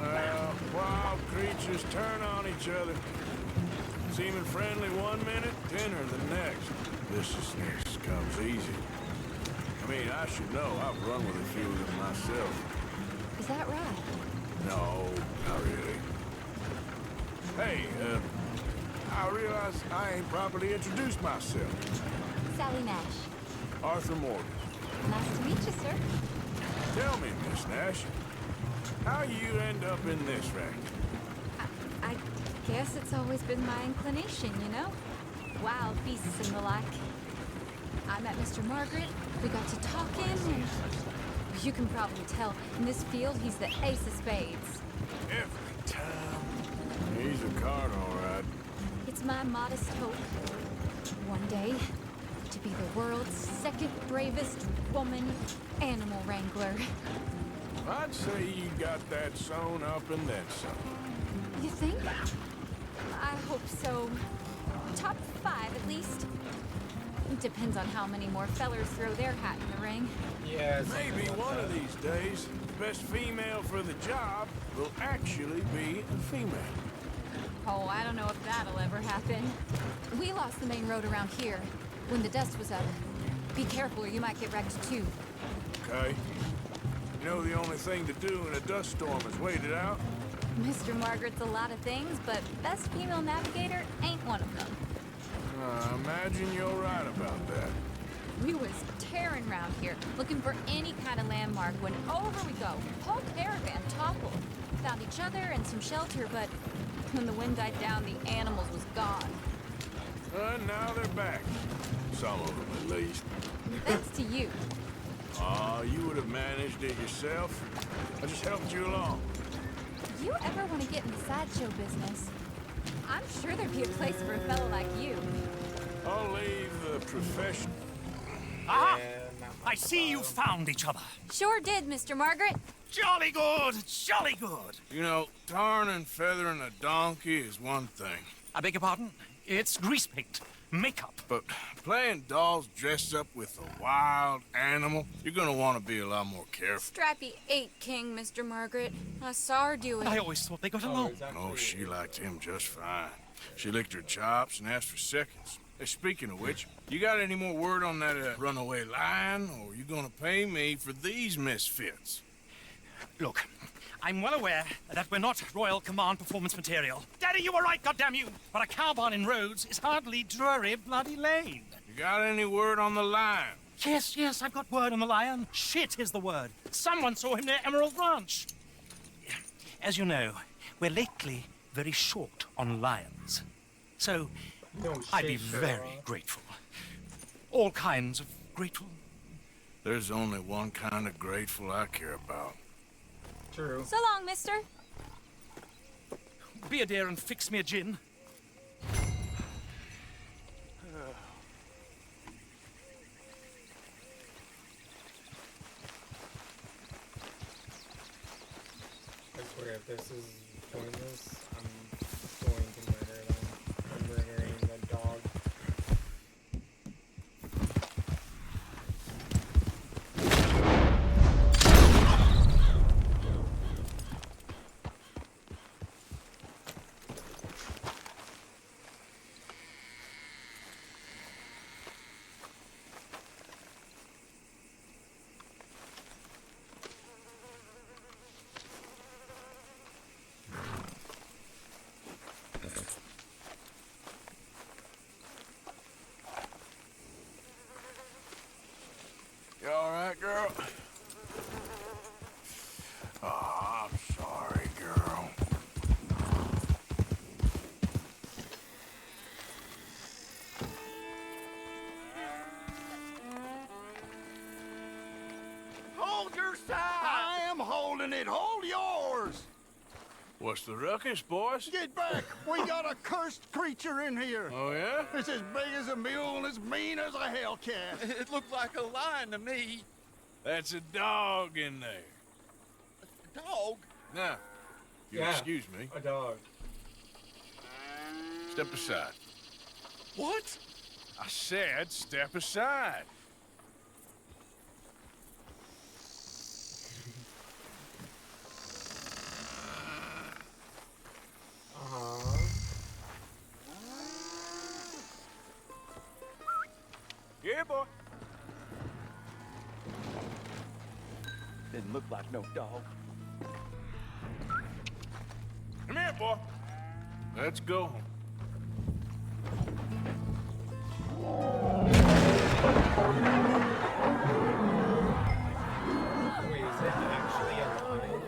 Speaker 3: Well, wild creatures turn on each other. Seeming friendly one minute, dinner the next. Viciousness comes easy. I mean, I should know. I've run with a few of them myself.
Speaker 16: Is that right?
Speaker 3: No, not really. Hey, I realize I ain't properly introduced myself.
Speaker 16: Sally Nash.
Speaker 3: Arthur Morgan.
Speaker 16: Nice to meet you, sir.
Speaker 3: Tell me, Miss Nash, how you end up in this racket?
Speaker 16: I guess it's always been my inclination, you know? Wild beasts and the like. I met Mr. Margaret. We got to talking, and You can probably tell. In this field, he's the ace of spades.
Speaker 15: Every time. He's a card, all right.
Speaker 16: It's my modest hope, one day, to be the world's second bravest woman animal wrangler.
Speaker 15: I'd say you got that sewn up and then some.
Speaker 16: You think? I hope so. Top 5, at least. It depends on how many more fellers throw their hat in the ring.
Speaker 5: Yeah,
Speaker 15: maybe one of these days, the best female for the job will actually be a female.
Speaker 16: Oh, I don't know if that'll ever happen. We lost the main road around here when the dust was up. Be careful or you might get wrecked too.
Speaker 15: Okay. You know the only thing to do in a dust storm is wait it out?
Speaker 16: Mr. Margaret's a lot of things, but best female navigator ain't one of them.
Speaker 15: I imagine you're right about that.
Speaker 16: We was tearing around here, looking for any kind of landmark when over we go. Whole caravan toppled. Found each other and some shelter, but when the wind died down, the animals was gone.
Speaker 15: And now they're back. Some of them, at least.
Speaker 16: Thanks to you.
Speaker 15: Aw, you would have managed it yourself. I just helped you along.
Speaker 16: If you ever want to get in the sideshow business, I'm sure there'd be a place for a fellow like you.
Speaker 15: I'll leave the profession.
Speaker 6: Ah! I see you found each other.
Speaker 16: Sure did, Mr. Margaret.
Speaker 6: Jolly good, jolly good.
Speaker 15: You know, tarring and feathering a donkey is one thing.
Speaker 6: I beg your pardon? It's grease paint, makeup.
Speaker 15: But playing dolls dressed up with a wild animal, you're gonna want to be a lot more careful.
Speaker 16: Strappy ate King, Mr. Margaret. I saw her do it.
Speaker 6: I always thought they got along.
Speaker 15: Oh, she liked him just fine. She licked her chops and asked for seconds. Hey, speaking of which, you got any more word on that runaway lion, or are you gonna pay me for these misfits?
Speaker 6: Look, I'm well aware that we're not Royal Command performance material. Daddy, you were right, goddamn you! But a cow barn in Rhodes is hardly Drury Bloody Lane.
Speaker 15: You got any word on the lion?
Speaker 6: Yes, I've got word on the lion. Shit is the word. Someone saw him near Emerald Ranch. As you know, we're lately very short on lions. So, I'd be very grateful. All kinds of grateful.
Speaker 15: There's only one kind of grateful I care about.
Speaker 5: True.
Speaker 16: So long, mister.
Speaker 6: Be a dear and fix me a gin.
Speaker 5: I swear, if this is pointless, I'm going to murder them. I'm murdering the dog.
Speaker 15: You all right, girl? Oh, I'm sorry, girl.
Speaker 13: Hold your side! I am holding it. Hold yours!
Speaker 15: What's the ruckus, boys?
Speaker 13: Get back! We got a cursed creature in here.
Speaker 15: Oh, yeah?
Speaker 13: It's as big as a mule and as mean as a hellcat.
Speaker 17: It looked like a lion to me.
Speaker 15: That's a dog in there.
Speaker 17: A dog?
Speaker 15: Now, you excuse me.
Speaker 5: A dog.
Speaker 15: Step aside.
Speaker 17: What?
Speaker 15: I said step aside. Yeah, boy.
Speaker 17: Didn't look like no dog.
Speaker 15: Come here, boy. Let's go.
Speaker 5: Wait, is it actually a lion?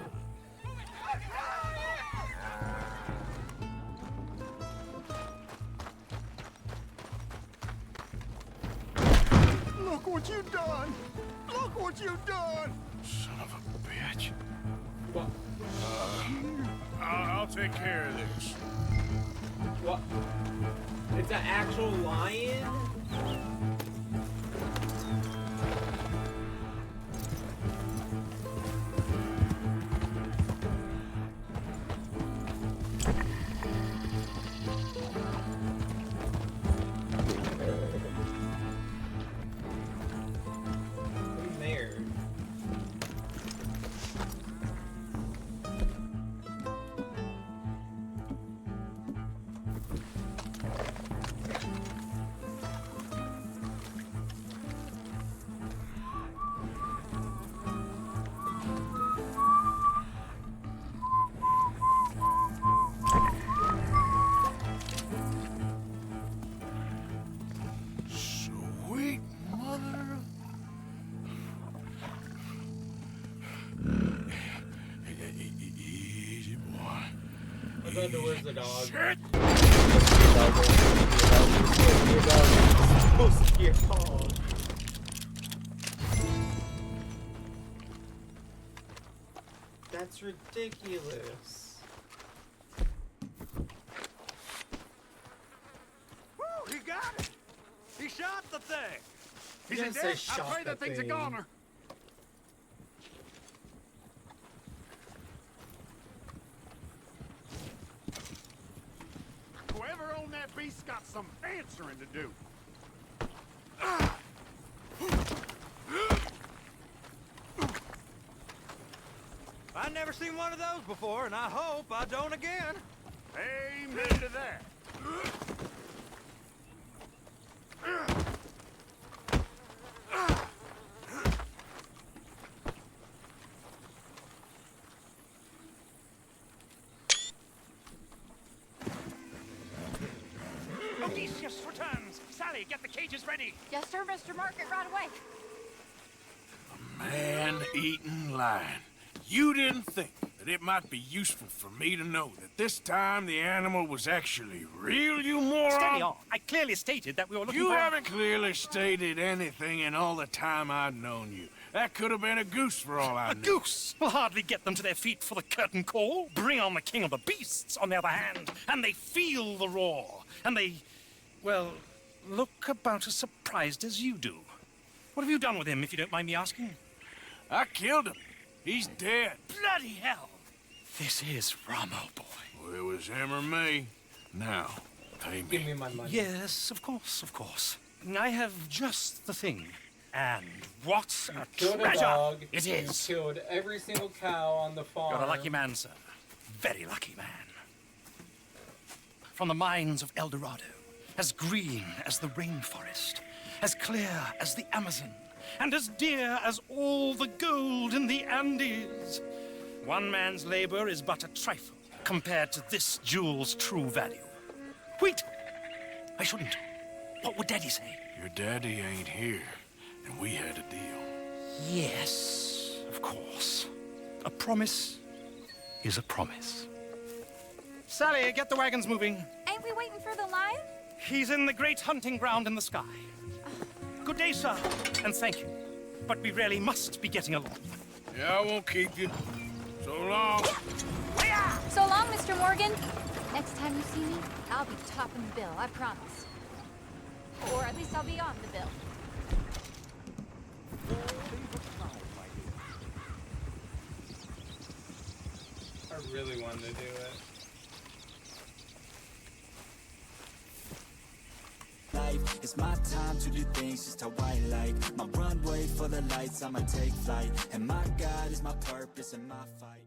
Speaker 13: Look what you've done! Look what you've done!
Speaker 15: Son
Speaker 5: What?
Speaker 15: I'll take care of this.
Speaker 5: What? It's an actual lion?
Speaker 15: Sweet mother. Easy boy.
Speaker 5: I thought there was a dog.
Speaker 15: Shit!
Speaker 5: Supposed to be a dog. That's ridiculous.
Speaker 6: Woo, he got it! He shot the thing!
Speaker 5: He
Speaker 6: Is it
Speaker 5: didn't say
Speaker 6: dead?
Speaker 5: shot
Speaker 6: I'm afraid
Speaker 5: the
Speaker 6: that thing's a
Speaker 5: thing.
Speaker 6: goner. Whoever owned that beast got some answering to do. I've never seen one of those before, and I hope I don't again. Amen to that. Odysseus returns. Sally, get the cages ready.
Speaker 11: Yes, sir, Mr. Market, right away.
Speaker 15: Man-eating lion. You didn't think that it might be useful for me to know that this time the animal was actually real, you moron?
Speaker 6: Steady on. I clearly stated that we were looking
Speaker 15: You
Speaker 6: for...
Speaker 15: haven't clearly stated anything in all the time I've known you. That could have been a goose for all I
Speaker 6: A
Speaker 15: know.
Speaker 6: goose will hardly get them to their feet for the curtain call. Bring on the king of the beasts, on the other hand, and they feel the roar. And they, well, look about as surprised as you do. What have you done with him, if you don't mind me asking?
Speaker 15: I killed him. He's dead.
Speaker 6: Bloody hell! This is Ramo, boy.
Speaker 15: Well, it was him or me. Now, pay me.
Speaker 5: Give me my money.
Speaker 6: Yes, of course, of course. I have just the thing. And what a
Speaker 5: Killed a
Speaker 6: treasure
Speaker 5: dog.
Speaker 6: it is.
Speaker 5: You killed every single cow on the farm.
Speaker 6: You're a lucky man, sir. Very lucky man. From the mines of El Dorado, as green as the rainforest, as clear as the Amazon, and as dear as all the gold in the Andes. One man's labor is but a trifle compared to this jewel's true value. Wait! I shouldn't. What would Daddy say?
Speaker 15: Your daddy ain't here, and we had a deal.
Speaker 6: Yes, of course. A promise is a promise. Sally, get the wagons moving.
Speaker 16: Ain't we waiting for the lion?
Speaker 6: He's in the great hunting ground in the sky. Good day, sir, and thank you. But we really must be getting along.
Speaker 15: Yeah, I won't keep you. So long.
Speaker 16: So long, Mr. Morgan. Next time you see me, I'll be topping the bill, I promise. Or at least I'll be on the bill.
Speaker 5: I really wanted to do it.
Speaker 18: Life, it's my time to do things just how I like. My runway for the lights, I'ma take flight. And my God is my purpose and my fight.